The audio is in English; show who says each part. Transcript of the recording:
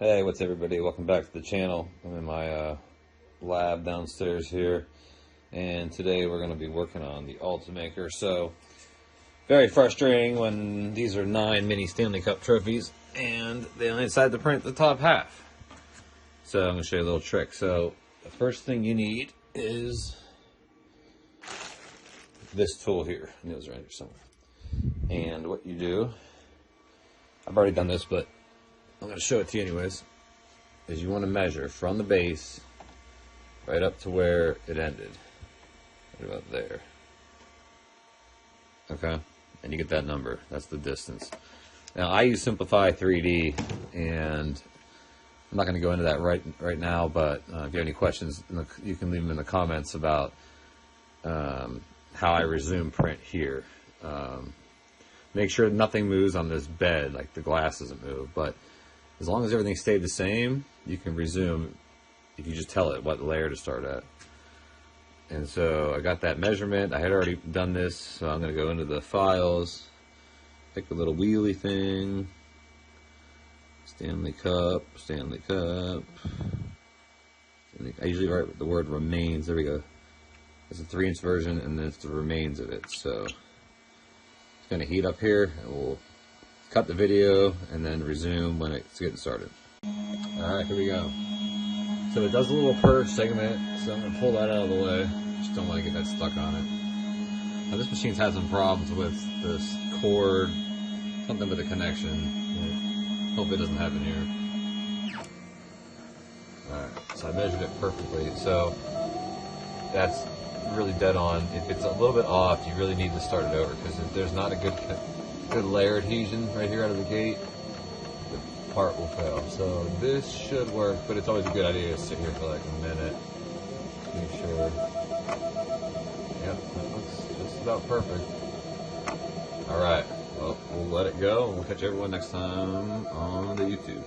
Speaker 1: Hey, what's everybody? Welcome back to the channel. I'm in my lab downstairs here, and today we're going to be working on the Ultimaker. So, very frustrating when these are 9 mini Stanley Cup trophies, and they only decided to print the top half. So, I'm going to show you a little trick. So, the first thing you need is this tool here. I knew it was right here somewhere. And what you do, I've already done this, but I'm going to show it to you anyways, is you want to measure from the base right up to where it ended. Right about there. Okay? And you get that number. That's the distance. Now, I use Simplify 3D, and I'm not going to go into that right now, but if you have any questions, you can leave them in the comments about how I resume print here. Make sure nothing moves on this bed, like the glass doesn't move, but as long as everything stayed the same, you can resume if you just tell it what layer to start at. And so I got that measurement. I had already done this, so I'm going to go into the files, pick the little wheelie thing, Stanley Cup. I usually write the word remains. There we go. It's a 3-inch version, and then it's the remains of it. So it's going to heat up here, and we'll cut the video and then resume when it's getting started. Alright, here we go. So it does a little purge segment, so I'm going to pull that out of the way. Just don't want to get that stuck on it. Now this machine's had some problems with this cord, something with the connection. Hope it doesn't happen here. Alright, so I measured it perfectly. So that's really dead on. If it's a little bit off, you really need to start it over, because if there's not a good layer adhesion right here out of the gate, the part will fail. So this should work, but it's always a good idea to sit here for like a minute. Make sure. Yep, that looks just about perfect. Alright, well, we'll let it go, and we'll catch everyone next time on the YouTube.